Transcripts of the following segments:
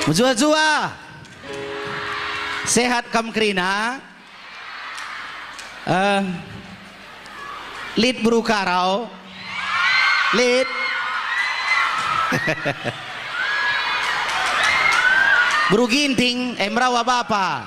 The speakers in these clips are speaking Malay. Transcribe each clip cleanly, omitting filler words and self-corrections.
Jua-jua sehat kam kerina lid buru karau lid buru ginting emrawa bapa.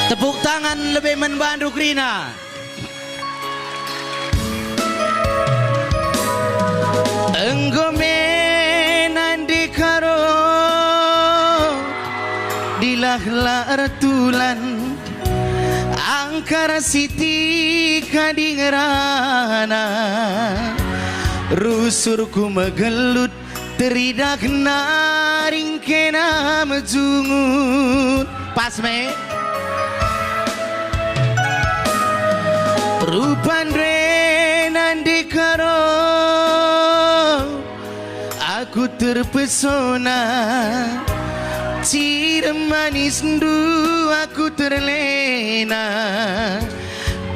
Tepuk tangan lebih membantu Krina. Enggome nandi karo dilahlar tulan angkara siti kadingerana rusurku megelut teridak naring kena mejungut pas me rupan nandi karo aku terpesona cire manis ndu aku terlena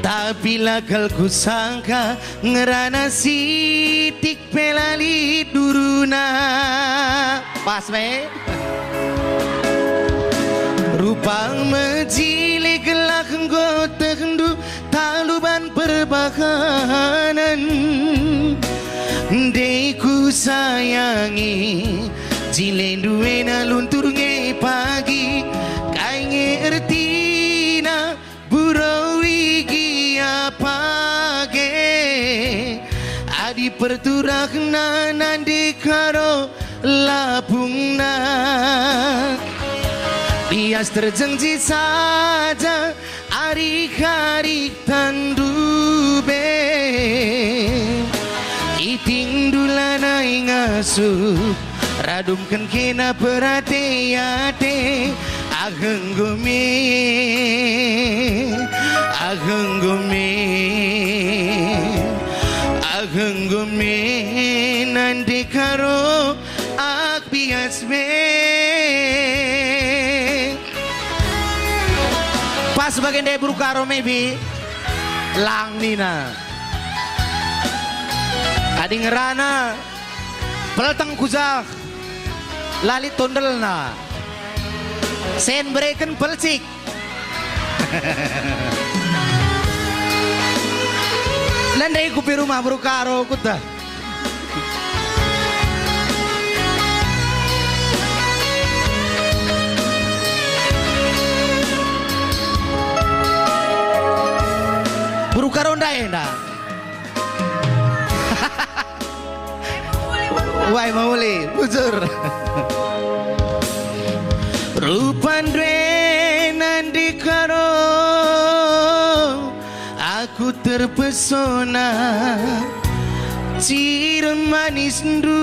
tapi lakal ku sangka ngerana sitik pelali duruna pas me rupang mejili gelak nggotek ndu taluban perbakanan deku sayangi jilenduena luntur nge pagi kai ngertina burawi apage adi perturak nanandi karo lapungna bias terjengji saja hari-hari tandube iting dulana ingasup radumkan kena perhati-hati agenggome nandi karo ak bias pas bagian dari buru karo maybe lang nina adi ngerana peletang kuzak lalit tondel na sen breken pelcik landai kupi rumah buru karo kuta buru karo nda wai mauli bujur rupan dwe nandi karo aku terpesona cirem manis ndu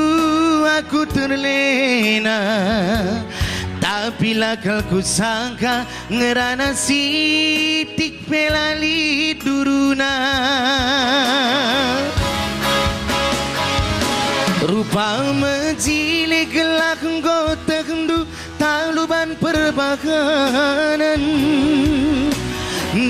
aku terlena tapi lakal ku sangka ngerana sitik pelali duruna rupa mejili gelak nggotek ndu taluban perbakanan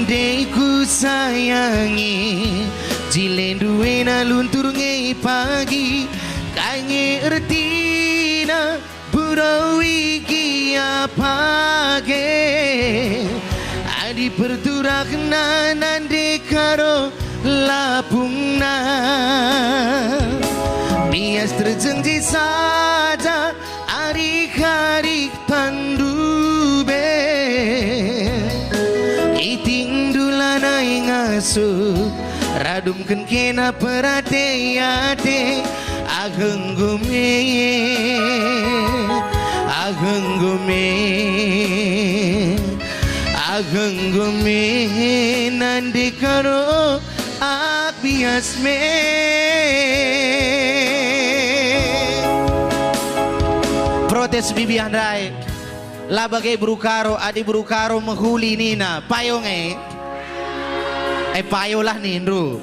deku sayangi jilenduena luntur nge pagi kai ngertina burawi apage adi perturak nanandi karo lapungna bias terjengji saja hari-hari tandube iting dulana ingasup radumkan kena perhati-hati agenggome nandi karo ak bias protes Bibi Andrai La bagai brukaro, adi brukaro menghuli nina. Payong eh. Payo lah nindru.